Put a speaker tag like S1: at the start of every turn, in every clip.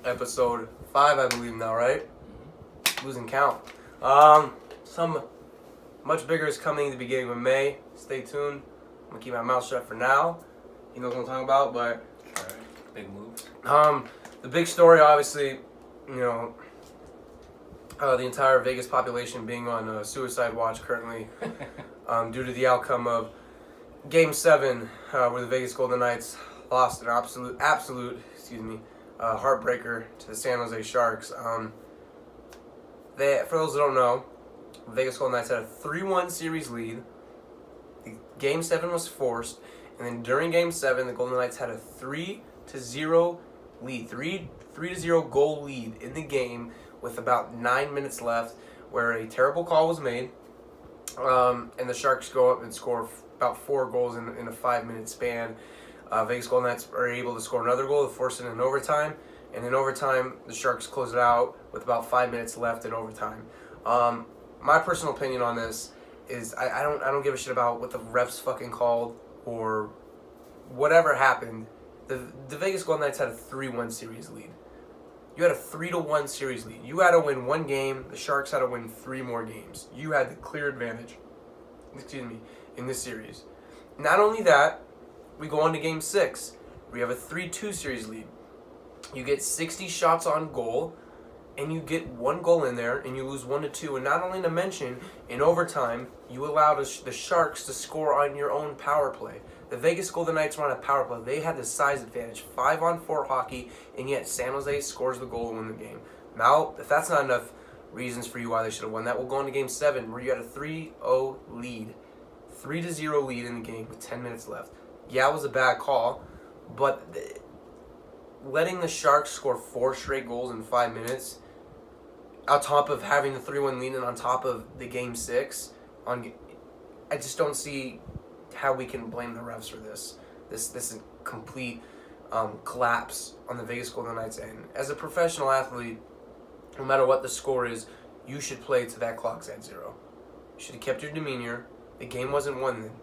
S1: Episode 5, I believe now, right?
S2: Mm-hmm.
S1: Losing count. Some much bigger is coming at the beginning of May. Stay tuned. I'm gonna keep my mouth shut for now. You know what I'm talking about, but
S2: big moves.
S1: The big story, obviously, you know, the entire Vegas population being on suicide watch currently, due to the outcome of Game 7, where the Vegas Golden Knights lost an absolute, heartbreaker to the San Jose Sharks. For those that don't know, the Vegas Golden Knights had a 3-1 series lead. Game 7 was forced, and then during Game 7, the Golden Knights had a 3-0 lead, 3-0 goal lead in the game with about 9 minutes left, where a terrible call was made, and the Sharks go up and score about 4 goals in a 5-minute span. Vegas Golden Knights are able to score another goal to force it in overtime, and in overtime, the Sharks close it out with about 5 minutes left in overtime. My personal opinion on this is I don't give a shit about what the refs fucking called or whatever happened. The Vegas Golden Knights had a 3-1 series lead. You had a 3-1 series lead. You had to win 1 game. The Sharks had to win 3 more games. You had the clear advantage, in this series. Not only that, we go on to Game 6. We have a 3-2 series lead. You get 60 shots on goal, and you get 1 goal in there, and you lose 1-2. And not only to mention, in overtime, you allow the Sharks to score on your own power play. The Vegas Golden Knights were on a power play. They had the size advantage, 5-on-4 hockey, and yet San Jose scores the goal to win the game. Now, if that's not enough reasons for you why they should have won that, we'll go on to Game 7, where you had a 3-0 lead. 3-0 lead in the game with 10 minutes left. Yeah, it was a bad call, but letting the Sharks score 4 straight goals in 5 minutes, on top of having the 3-1 lead and on top of the Game 6, I just don't see how we can blame the refs for this. This is complete collapse on the Vegas Golden Knights end. As a professional athlete, no matter what the score is, you should play to that clock's at 0. You should have kept your demeanor. The game wasn't won then.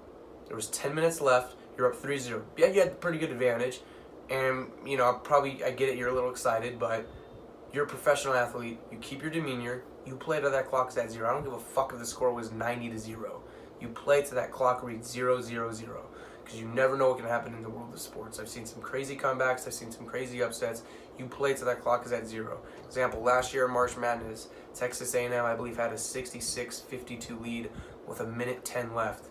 S1: There was 10 minutes left. You're up 3-0. Yeah, you had a pretty good advantage. And, you know, I get it, you're a little excited, but you're a professional athlete. You keep your demeanor. You play to that clock's at 0. I don't give a fuck if the score was 90-0. You play to that clock read 0-0-0. Because you never know what can happen in the world of sports. I've seen some crazy comebacks. I've seen some crazy upsets. You play to that clock is at 0. Example, last year in March Madness, Texas A&M, I believe, had a 66-52 lead with 1:10 left.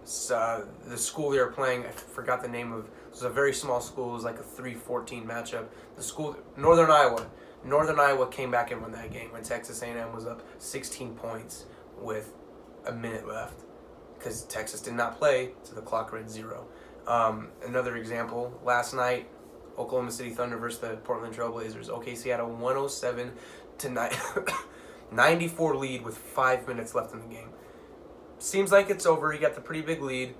S1: So, the school they were playing, I forgot the name of, it was a very small school. It was like a 3-14 matchup. The school, Northern Iowa came back and won that game when Texas A&M was up 16 points with a minute left because Texas did not play to the clock read 0. Another example, last night, Oklahoma City Thunder versus the Portland Trail Blazers. OKC had a 107-94 lead with 5 minutes left in the game. Seems like it's over. You got the pretty big lead.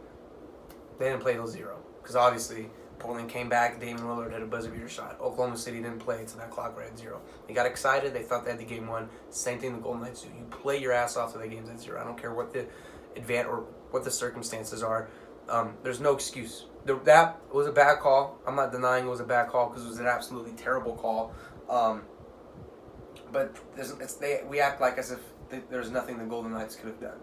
S1: They didn't play till 0 because obviously Portland came back. Damian Lillard had a buzzer beater shot. Oklahoma City didn't play until that clock read 0. They got excited. They thought they had the game won. Same thing the Golden Knights do. You play your ass off to the games at 0. I don't care what the or what the circumstances are. There's no excuse. That was a bad call. I'm not denying it was a bad call because it was an absolutely terrible call. But we act like as if there's nothing the Golden Knights could have done.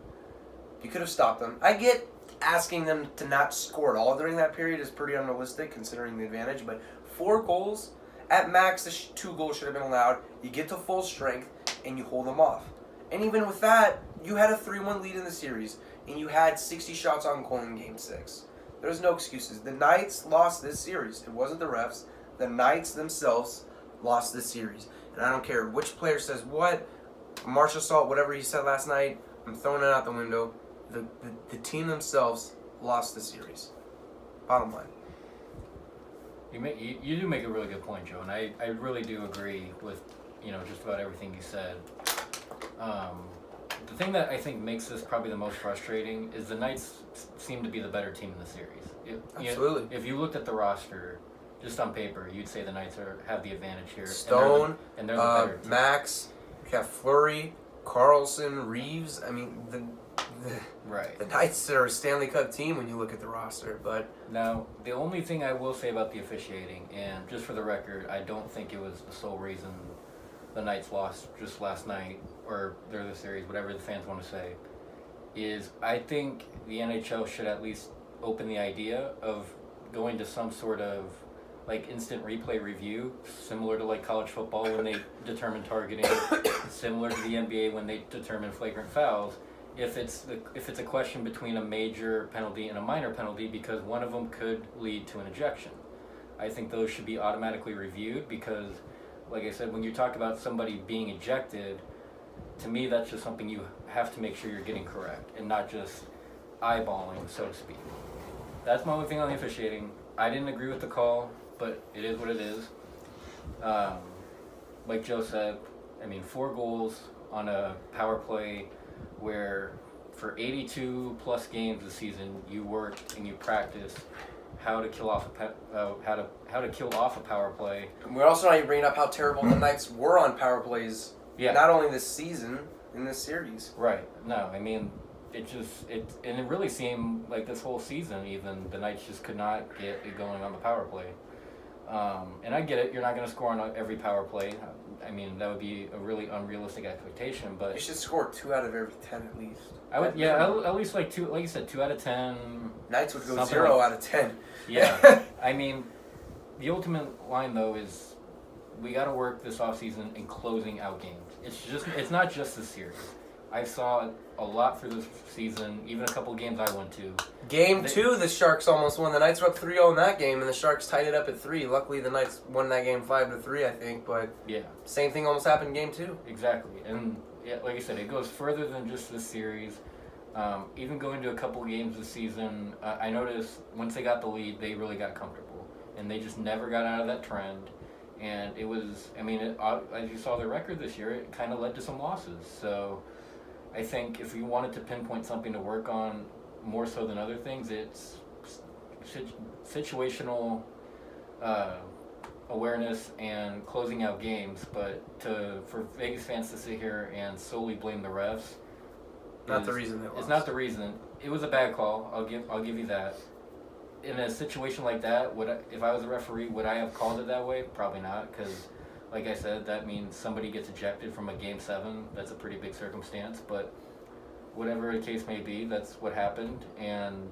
S1: You could have stopped them. I get asking them to not score at all during that period is pretty unrealistic considering the advantage, but 4 goals, at max, 2 goals should have been allowed. You get to full strength, and you hold them off. And even with that, you had a 3-1 lead in the series, and you had 60 shots on goal in Game 6. There's no excuses. The Knights lost this series. It wasn't the refs. The Knights themselves lost this series. And I don't care which player says what, Marshall Salt, whatever he said last night, I'm throwing it out the window. The team themselves lost the series. Bottom line.
S2: You do make a really good point, Joe, and I really do agree with just about everything you said. The thing that I think makes this probably the most frustrating is the Knights seem to be the better team in the series.
S1: Absolutely.
S2: If you looked at the roster, just on paper, you'd say the Knights have the advantage here.
S1: Stone,
S2: and they're the better team.
S1: Max, you got Fleury, Carlson, Reeves. I mean, the
S2: Right.
S1: The Knights are a Stanley Cup team when you look at the roster, but
S2: Now, the only thing I will say about the officiating, and just for the record, I don't think it was the sole reason the Knights lost just last night, or they're the series, whatever the fans want to say, is I think the NHL should at least open the idea of going to some sort of like instant replay review, similar to like college football when they determine targeting, similar to the NBA when they determine flagrant fouls. If it's a question between a major penalty and a minor penalty, because one of them could lead to an ejection, I think those should be automatically reviewed because, like I said, when you talk about somebody being ejected, to me that's just something you have to make sure you're getting correct and not just eyeballing, so to speak. That's my only thing on the officiating. I didn't agree with the call, but it is what it is. Like Joe said, 4 goals on a power play where for 82 plus games this season you worked and you practiced how to kill off how to kill off a power play.
S1: And we're also not even bringing up how terrible the Knights were on power plays.
S2: Yeah.
S1: Not only this season, in this series.
S2: Right. No, it really seemed like this whole season even the Knights just could not get it going on the power play. And I get it, you're not going to score on every power play. That would be a really unrealistic expectation, but
S1: You should score 2 out of every 10 at least.
S2: at least like 2, like you said, 2 out of 10.
S1: Knights would go
S2: Something
S1: 0
S2: like-
S1: out of 10.
S2: Yeah. The ultimate line though is we got to work this offseason in closing out games. It's not just this series. I saw a lot through this season, even a couple of games I went to.
S1: Game 2, the Sharks almost won. The Knights were up 3-0 in that game, and the Sharks tied it up at 3. Luckily, the Knights won that game 5-3, I think. But
S2: Yeah,
S1: same thing almost happened in Game 2.
S2: exactly. And yeah, like I said, it goes further than just this series. Even going to a couple of games this season, I noticed once they got the lead, they really got comfortable, and they just never got out of that trend. And it was, as you saw their record this year, it kind of led to some losses. So I think if you wanted to pinpoint something to work on more so than other things, it's situational awareness and closing out games. But for Vegas fans to sit here and solely blame the refs,
S1: Not the reason they lost.
S2: it's not the reason. It was a bad call. I'll give you that. In a situation like that, if I was a referee, would I have called it that way? Probably not, because, like I said, that means somebody gets ejected from a Game 7. That's a pretty big circumstance, but whatever the case may be, that's what happened, and,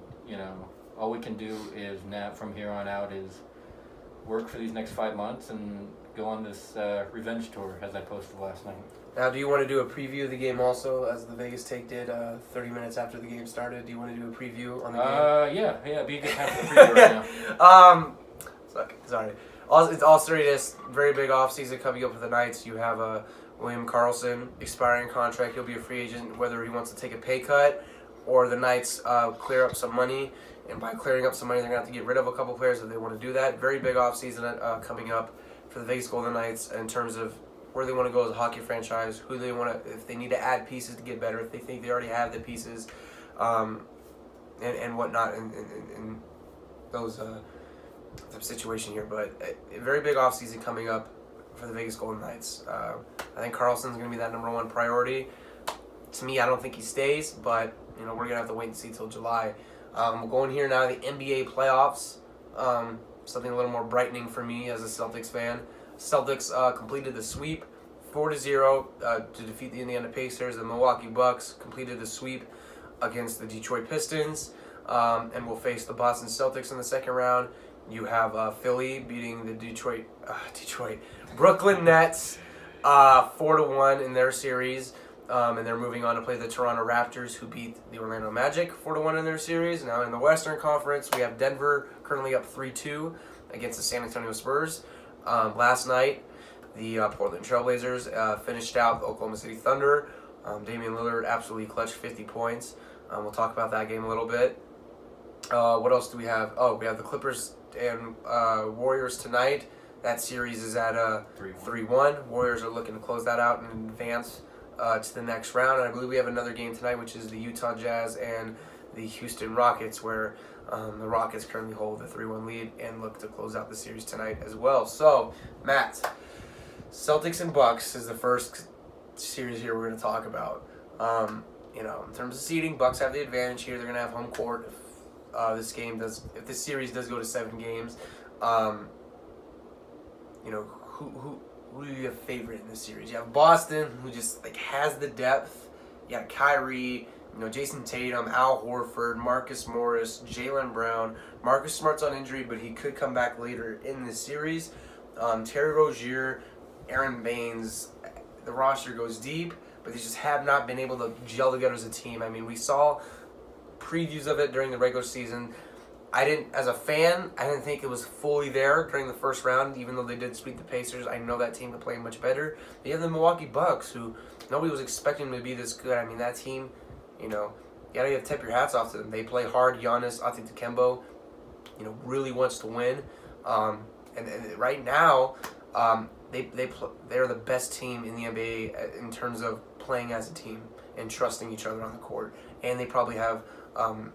S2: all we can do is now, from here on out, is work for these next 5 months and go on this revenge tour, as I posted last night.
S1: Now, do you want to do a preview of the game also, as the Vegas Take did 30 minutes after the game started? Do you want to do a preview on the game?
S2: Yeah, be a good time for the preview right now.
S1: Sorry. It's all serious. Very big offseason coming up for the Knights. You have William Karlsson, expiring contract. He'll be a free agent, whether he wants to take a pay cut or the Knights clear up some money. And by clearing up some money, they're going to have to get rid of a couple players if they want to do that. Very big offseason coming up for the Vegas Golden Knights in terms of where they want to go as a hockey franchise, who they want to, if they need to add pieces to get better, if they think they already have the pieces, and whatnot in those type of situation here. But a very big offseason coming up for the Vegas Golden Knights. I think Karlsson's going to be that number 1 priority. To me, I don't think he stays, but we're going to have to wait and see till July. We're going here now to the NBA playoffs. Something a little more brightening for me as a Celtics fan. Celtics completed the sweep 4-0 to defeat the Indiana Pacers. The Milwaukee Bucks completed the sweep against the Detroit Pistons and will face the Boston Celtics in the second round. You have Philly beating the Brooklyn Nets 4-1 in their series. And they're moving on to play the Toronto Raptors, who beat the Orlando Magic 4-1 in their series. Now in the Western Conference, we have Denver currently up 3-2 against the San Antonio Spurs. Last night, the Portland Trailblazers finished out the Oklahoma City Thunder. Damian Lillard absolutely clutched 50 points. We'll talk about that game a little bit. What else do we have? Oh, we have the Clippers and Warriors tonight. That series is at 3-1. Warriors are looking to close that out and advance to the next round. And I believe we have another game tonight, which is the Utah Jazz and the Houston Rockets, where the Rockets currently hold the 3-1 lead and look to close out the series tonight as well. So, Matt, Celtics and Bucks is the first series here we're going to talk about. You know, in terms of seeding, Bucks have the advantage here. They're gonna have home court if this series does go to 7 games. You know, who do you have favorite in this series? You have Boston, who just like has the depth. You got Kyrie, you know, Jason Tatum, Al Horford, Marcus Morris, Jaylen Brown. Marcus Smart's on injury, but he could come back later in this series. Terry Rozier, Aaron Baines. The roster goes deep, but they just have not been able to gel together as a team. I mean, we saw previews of it during the regular season. As a fan, I didn't think it was fully there during the first round, even though they did sweep the Pacers. I know that team could play much better. You have the Milwaukee Bucks, who nobody was expecting them to be this good. I mean, that team, you know, you gotta tip your hats off to them. They play hard. Giannis Antetokounmpo, you know, really wants to win. And right now, they're the best team in the NBA in terms of playing as a team and trusting each other on the court. And they probably have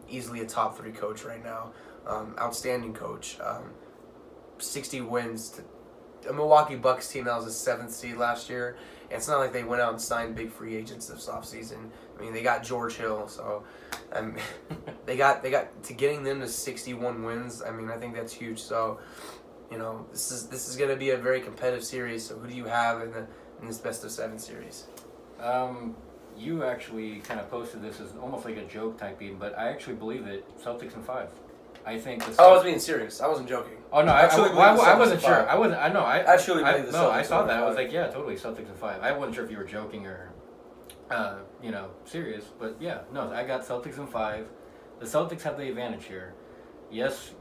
S1: easily a top 3 coach right now. Outstanding coach. 60 wins to a Milwaukee Bucks team that was the 7th seed last year. And it's not like they went out and signed big free agents this offseason. I mean, they got George Hill, so they got to getting them to 61 wins. I mean, I think that's huge. So, you know, this is going to be a very competitive series. So, who do you have in this best of 7 series?
S2: You actually kind of posted this as almost like a joke type game, but I actually believe it. Celtics in 5. I think.
S1: I was being serious. I wasn't joking.
S2: Oh no, I wasn't sure. I
S1: truly believe the Celtics.
S2: No, I saw that. I was like, yeah, totally, Celtics in 5. I wasn't sure if you were joking or, you know, serious. But yeah, no, I got Celtics in 5. The Celtics have the advantage here. Yes,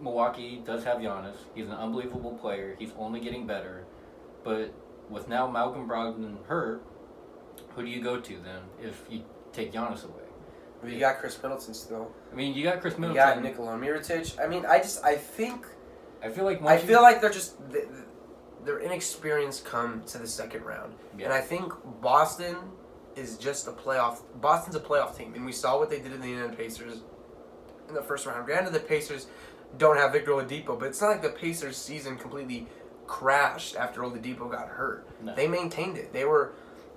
S2: Milwaukee does have Giannis. He's an unbelievable player. He's only getting better. But with now Malcolm Brogdon hurt, who do you go to then if you take Giannis away?
S1: Well, you got Chris Middleton still.
S2: I mean, you got Chris Middleton.
S1: You got Nikola Mirotic. I mean, I feel like they're inexperienced come to the second round. Yeah. And I think Boston's a playoff team. And we saw what they did in the Indiana Pacers in the first round. Granted, the Pacers don't have Victor Oladipo, but it's not like the Pacers season completely crashed after Oladipo got hurt. No. They maintained it.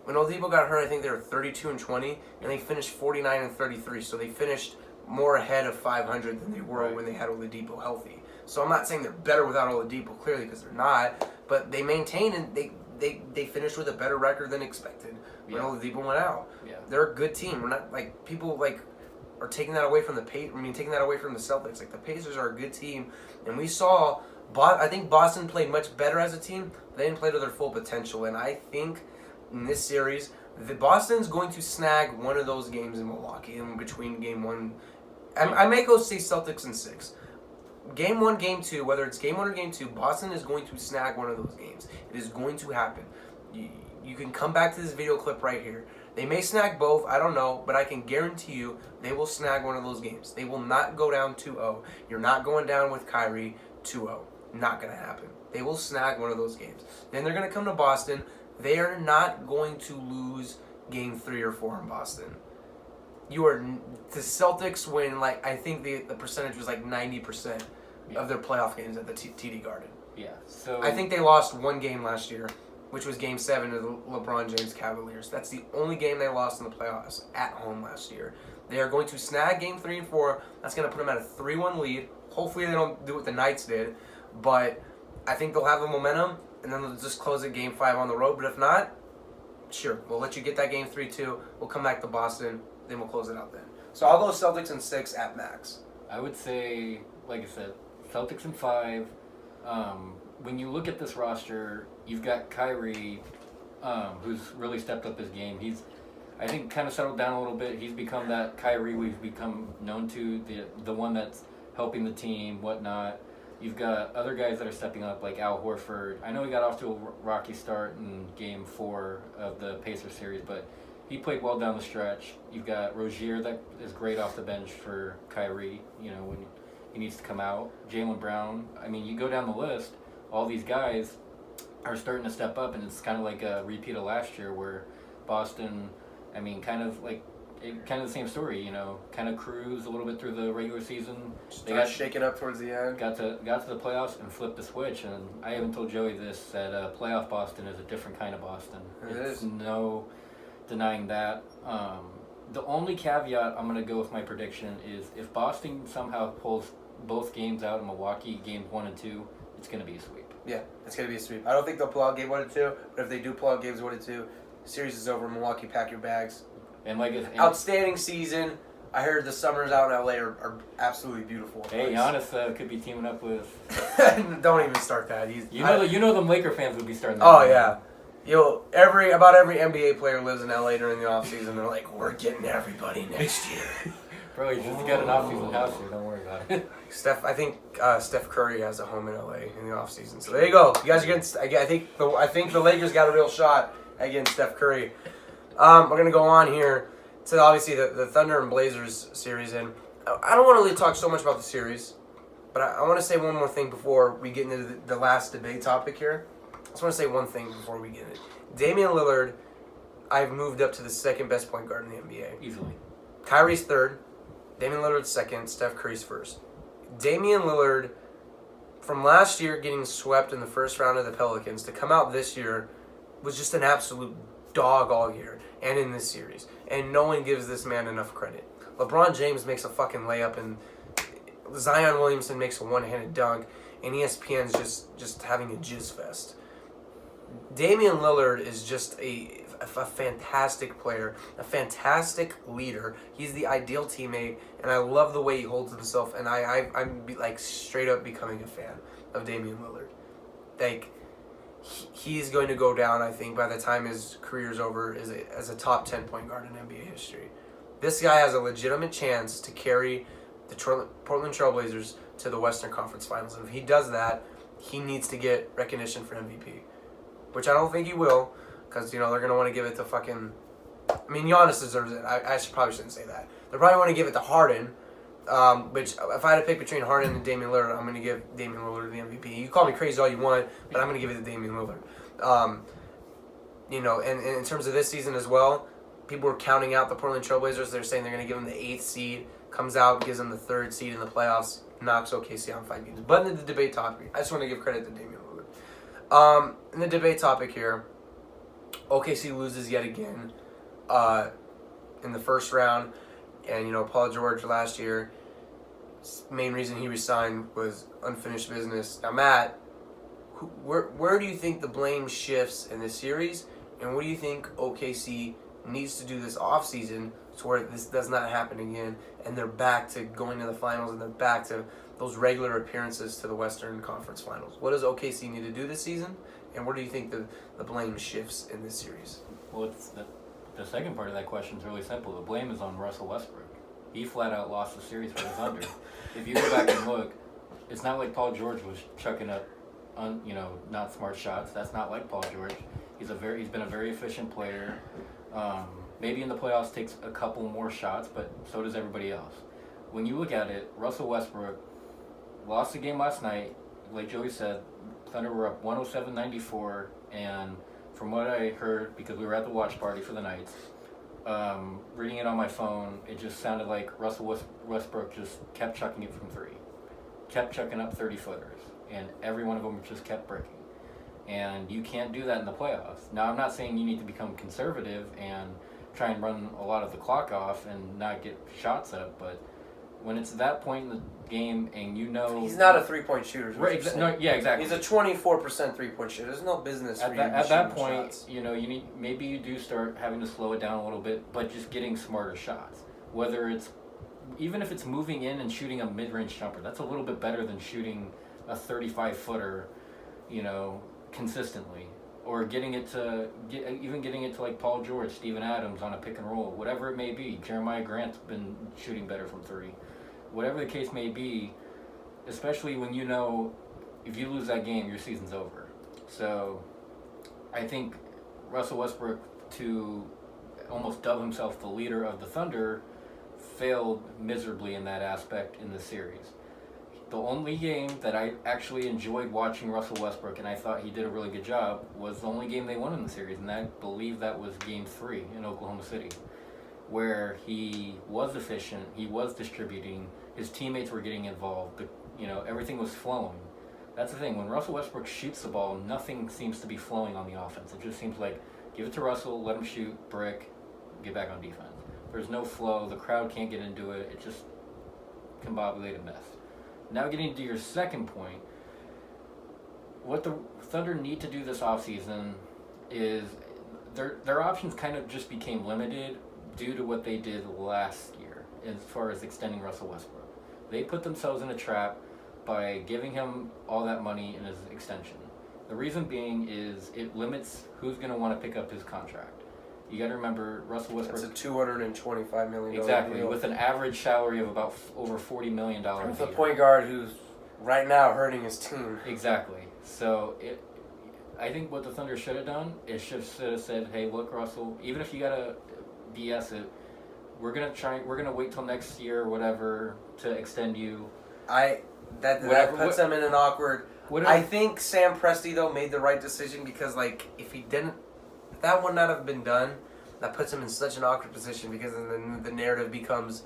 S1: When Oladipo got hurt, I think they were 32-20, and they finished 49-33. So they finished more ahead of 500 than they were when they had Oladipo healthy. So I'm not saying they're better without Oladipo, clearly, because they're not. But they maintained and they finished with a better record than expected when Oladipo went out. Yeah. They're a good team. We're not like people are taking that away from taking that away from the Celtics. Like the Pacers are a good team, and we saw. I think Boston played much better as a team. They didn't play to their full potential, and I think. In this series, Boston's going to snag one of those games in Milwaukee in between game 1. I may go say Celtics in 6. Game 1, game 2, whether it's game 1 or game 2, Boston is going to snag one of those games. It is going to happen. You can come back to this video clip right here. They may snag both, I don't know, but I can guarantee you they will snag one of those games. They will not go down 2-0. You're not going down with Kyrie 2-0. Not going to happen. They will snag one of those games. Then they're going to come to Boston. They are not going to lose game 3 or 4 in Boston. The Celtics win, I think the percentage was 90% of their playoff games at the TD Garden.
S2: Yeah. So
S1: I think they lost one game last year, which was game 7 of the LeBron James Cavaliers. That's the only game they lost in the playoffs at home last year. They are going to snag game 3 and 4. That's going to put them at a 3-1 lead. Hopefully they don't do what the Knights did, but I think they'll have the momentum. And then they'll just close it game 5 on the road. But if not, sure, we'll let you get that game 3-2. We'll come back to Boston. Then we'll close it out then. So I'll go Celtics in 6 at max.
S2: I would say, like I said, Celtics in 5. When you look at this roster, you've got Kyrie, who's really stepped up his game. He's, I think, kind of settled down a little bit. He's become that Kyrie we've become known to, the one that's helping the team, whatnot. You've got other guys that are stepping up, like Al Horford. I know he got off to a rocky start in Game 4 of the Pacers series, but he played well down the stretch. You've got Rozier that is great off the bench for Kyrie, when he needs to come out. Jaylen Brown. I mean, you go down the list, all these guys are starting to step up, and it's kind of like a repeat of last year where Boston, kind of the same story, kind of cruised a little bit through the regular season.
S1: They got shaken up towards the end.
S2: Got to the playoffs and flipped the switch. And I even told Joey this, that playoff Boston is a different kind of Boston.
S1: It is.
S2: No denying that. The only caveat I'm going to go with my prediction is if Boston somehow pulls both games out in Milwaukee, games 1 and 2, it's going to be a sweep.
S1: Yeah, it's going to be a sweep. I don't think they'll pull out game 1 and 2, but if they do pull out games 1 and 2, series is over. Milwaukee, pack your bags.
S2: And
S1: outstanding season. I heard the summers out in LA are absolutely beautiful.
S2: Hey, Giannis could be teaming up with.
S1: Don't even start that.
S2: You know them Laker fans would be starting that.
S1: Oh yeah, about every NBA player lives in LA during the offseason. They're like, we're getting everybody next year.
S2: Bro, you just got an offseason house here. Don't worry about it.
S1: I think Steph Curry has a home in LA in the offseason. So there you go. You guys are against. I think the Lakers got a real shot against Steph Curry. We're gonna go on here to obviously the Thunder and Blazers series, and I don't want to really talk so much about the series, but I want to say one more thing before we get into the last debate topic here. I just want to say one thing before we get in it. Damian Lillard, I've moved up to the second best point guard in the NBA.
S2: Easily.
S1: Kyrie's third, Damian Lillard's second, Steph Curry's first. Damian Lillard, from last year getting swept in the first round of the Pelicans to come out this year, was just an absolute dog all year and in this series. And no one gives this man enough credit. LeBron James makes a fucking layup and Zion Williamson makes a one-handed dunk and ESPN's just having a jizz fest. Damian Lillard is just a fantastic player, a fantastic leader. He's the ideal teammate, and I love the way he holds himself, and I'm like straight up becoming a fan of Damian Lillard. Like, he's going to go down, I think, by the time his career's over as a top 10 point guard in NBA history. This guy has a legitimate chance to carry the Portland Trailblazers to the Western Conference Finals. And if he does that, he needs to get recognition for MVP. Which I don't think he will, because, they're going to want to give it to fucking... I mean, Giannis deserves it. I probably shouldn't say that. They probably want to give it to Harden, which if I had to pick between Harden and Damian Lillard, I'm going to give Damian Lillard the MVP. You call me crazy all you want, but I'm going to give it to Damian Lillard. And in terms of this season as well, people were counting out the Portland Trailblazers. They're saying they're going to give them the 8th seed. Comes out, gives them the 3rd seed in the playoffs, knocks OKC on 5 games. But in the debate topic, I just want to give credit to Damian Lillard. In the debate topic here, OKC loses yet again in the first round. And, Paul George last year, main reason he resigned was unfinished business. Now, Matt, where do you think the blame shifts in this series? And what do you think OKC needs to do this offseason to where this does not happen again and they're back to going to the finals and they're back to those regular appearances to the Western Conference Finals? What does OKC need to do this season? And where do you think the blame shifts in this series?
S2: Well, the second part of that question is really simple. The blame is on Russell Westbrook. He flat out lost the series for the Thunder. If you go back and look, it's not like Paul George was chucking up, not smart shots. That's not like Paul George. He's been a very efficient player. Maybe in the playoffs takes a couple more shots, but so does everybody else. When you look at it, Russell Westbrook lost the game last night. Like Joey said, Thunder were up 107-94, and from what I heard, because we were at the watch party for the Knights, reading it on my phone, it just sounded like Russell Westbrook just kept chucking it from 3. Kept chucking up 30-footers, and every one of them just kept breaking. And you can't do that in the playoffs. Now, I'm not saying you need to become conservative and try and run a lot of the clock off and not get shots up, but when it's that point in the game and he's
S1: not a 3-point shooter.
S2: Right? Exactly.
S1: He's a 24% 3-point shooter. There's no business
S2: at that point. Shots. Maybe you do start having to slow it down a little bit, but just getting smarter shots. Whether it's even if it's moving in and shooting a mid-range jumper, that's a little bit better than shooting a 35-footer, consistently, or getting it to like Paul George, Steven Adams on a pick and roll, whatever it may be. Jeremiah Grant's been shooting better from 3. Whatever the case may be, especially when if you lose that game, your season's over. So I think Russell Westbrook, to almost dub himself the leader of the Thunder, failed miserably in that aspect in the series. The only game that I actually enjoyed watching Russell Westbrook, and I thought he did a really good job, was the only game they won in the series, and I believe that was Game 3 in Oklahoma City, where he was efficient, he was distributing, his teammates were getting involved, everything was flowing. That's the thing, when Russell Westbrook shoots the ball, nothing seems to be flowing on the offense. It just seems like, give it to Russell, let him shoot, brick, get back on defense. There's no flow. The crowd can't get into it. It's just combobulated mess. Now getting to your second point, what the Thunder need to do this offseason is their options kind of just became limited due to what they did last year as far as extending Russell Westbrook. They put themselves in a trap by giving him all that money in his extension. The reason being is it limits who's going to want to pick up his contract. You got to remember, Russell Westbrook.
S1: It's a $225 million
S2: Exactly,
S1: deal.
S2: with an average salary of about over $40 million.
S1: With a point guard who's right now hurting his team.
S2: Exactly. So I think what the Thunder should have done is should have said, "Hey, look, Russell. Even if you gotta BS it, we're gonna wait till next year or whatever to extend you."
S1: That puts them in an awkward. I think Sam Presti though made the right decision because if that would not have been done, that puts him in such an awkward position because then the narrative becomes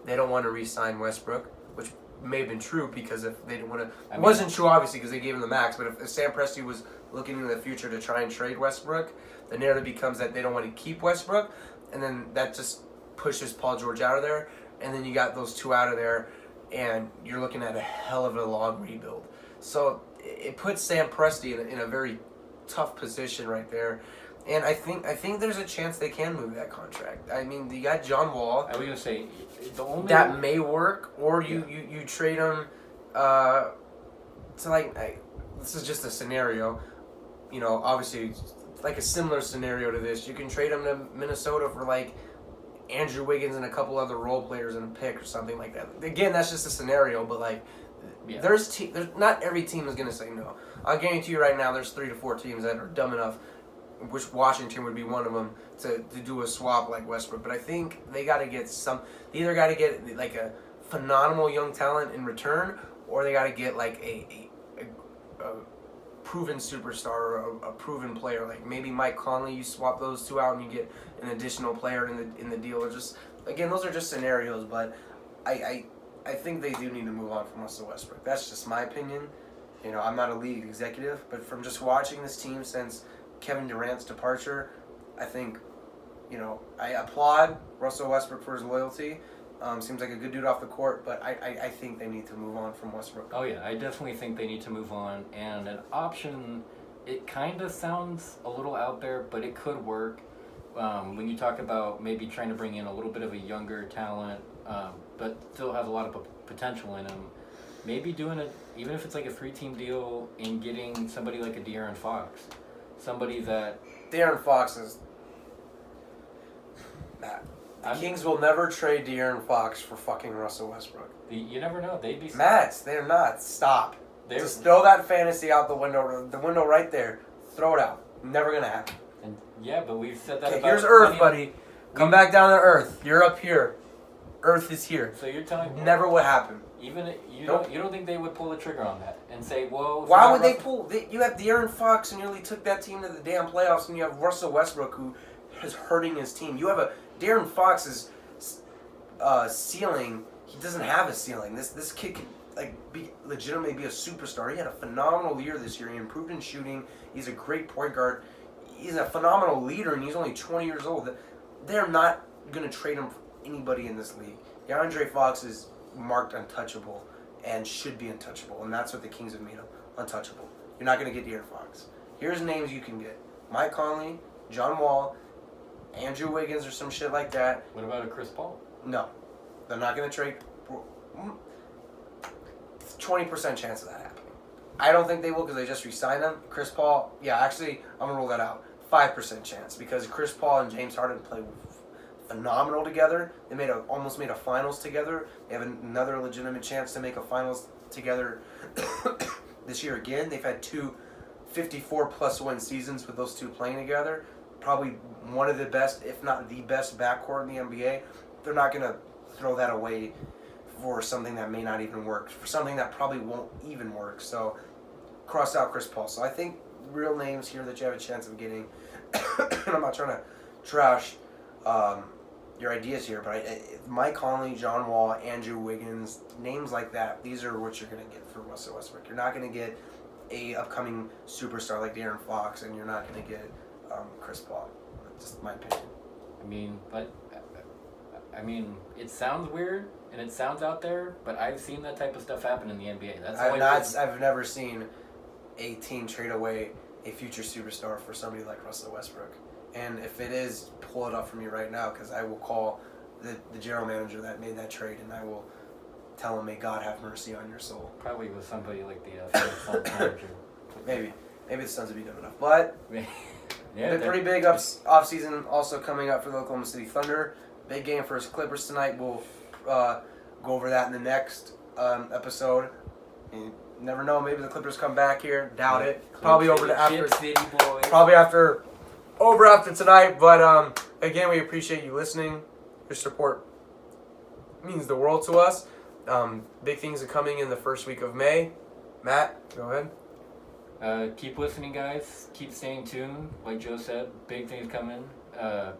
S1: they don't want to re-sign Westbrook, which may have been true because if they didn't want to, it wasn't true obviously because they gave him the max. But if Sam Presti was looking into the future to try and trade Westbrook, the narrative becomes that they don't want to keep Westbrook, and then that just pushes Paul George out of there, and then you got those two out of there, and you're looking at a hell of a long rebuild. So it puts Sam Presti in a very tough position right there. And I think there's a chance they can move that contract. I mean, you got John Wall.
S2: I was gonna say the only
S1: that may work, or you trade him to this is just a scenario. You know, obviously, like a similar scenario to this. You can trade him to Minnesota for Andrew Wiggins and a couple other role players and a pick or something like that. Again, that's just a scenario, but there's not every team is gonna say no. I'll guarantee you right now, there's 3 to 4 teams that are dumb enough, which Washington would be one of them, to do a swap like Westbrook. But I think they got to get they either got to get a phenomenal young talent in return, or they got to get a proven superstar or a proven player. Like maybe Mike Conley, you swap those two out and you get an additional player in the deal. Or just, again, those are just scenarios, but I think they do need to move on from Russell Westbrook. That's just my opinion. You know, I'm not a league executive, but from just watching this team since Kevin Durant's departure, I think, I applaud Russell Westbrook for his loyalty. Seems like a good dude off the court, but I think they need to move on from Westbrook.
S2: Oh yeah, I definitely think they need to move on. And an option, it kind of sounds a little out there, but it could work. When you talk about maybe trying to bring in a little bit of a younger talent, but still has a lot of potential in him, maybe doing it, even if it's like a 3-team deal, and getting somebody like a De'Aaron Fox. Somebody that...
S1: De'Aaron Fox is... The Kings will never trade De'Aaron Fox for fucking Russell Westbrook.
S2: You never know. They'd be...
S1: They're not. Stop. Just throw that fantasy out the window. The window right there. Throw it out. Never going to happen.
S2: And yeah, but we've said that about...
S1: Here's Earth, buddy. Come back down to Earth. You're up here. Earth is here.
S2: So you're telling me...
S1: Never would happen.
S2: Even you don't think they would pull the trigger on that and say, "Whoa"?
S1: Why would they pull? You have De'Aaron Fox, and nearly took that team to the damn playoffs, and you have Russell Westbrook, who is hurting his team. You have De'Aaron Fox's ceiling. He doesn't have a ceiling. This kid can legitimately be a superstar. He had a phenomenal year this year. He improved in shooting. He's a great point guard. He's a phenomenal leader, and he's only 20 years old. They're not going to trade him for anybody in this league. DeAndre Fox is marked untouchable and should be untouchable, and that's what the Kings have made him, untouchable. You're not going to get De'Aaron Fox. Here's names you can get: Mike Conley, John Wall, Andrew Wiggins, or some shit like that.
S2: What about a Chris Paul?
S1: No, they're not going to trade. 20% chance of that happening. I don't think they will because they just re-signed him. Chris Paul, yeah, actually, I'm going to rule that out. 5% chance because Chris Paul and James Harden play phenomenal together. They almost made a finals together. They have another legitimate chance to make a finals together this year again. They've had 2 54-plus win seasons with those two playing together. Probably one of the best, if not the best, backcourt in the NBA. They're not going to throw that away for something that may not even work, for something that probably won't even work. So cross out Chris Paul. So I think real names here that you have a chance of getting, and I'm not trying to trash your ideas here, but Mike Conley, John Wall, Andrew Wiggins, names like that, these are what you're going to get for Russell Westbrook. You're not going to get a upcoming superstar like De'Aaron Fox, and you're not going to get Chris Paul. That's just my opinion.
S2: I mean, but I mean, it sounds weird and it sounds out there, but I've seen that type of stuff happen in the NBA. That's the only reason-
S1: I've never seen a team trade away a future superstar for somebody like Russell Westbrook. And if it is, pull it up for me right now, because I will call the general manager that made that trade, and I will tell him, may God have mercy on your soul.
S2: Probably with somebody like the Suns manager.
S1: Maybe the Suns would be good enough. But
S2: yeah,
S1: pretty big off season also coming up for the Oklahoma City Thunder. Big game for us Clippers tonight. We'll go over that in the next episode. You never know. Maybe the Clippers come back here. Doubt it. Probably over to after.
S2: City boys.
S1: Probably after tonight. But again, we appreciate you listening. Your support means the world to us. Big things are coming in the first week of May. Matt, go ahead.
S2: Keep listening, guys. Keep staying tuned. Like Joe said, big things coming.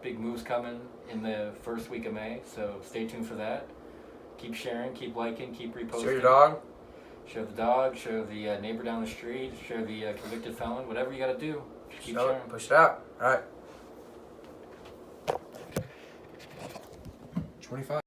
S2: Big moves coming in the first week of May. So stay tuned for that. Keep sharing, keep liking, keep reposting.
S1: Show your dog.
S2: Show the dog. Show the neighbor down the street. Show the convicted felon. Whatever you got to do. Just keep sharing.
S1: Push it out. All right. 25.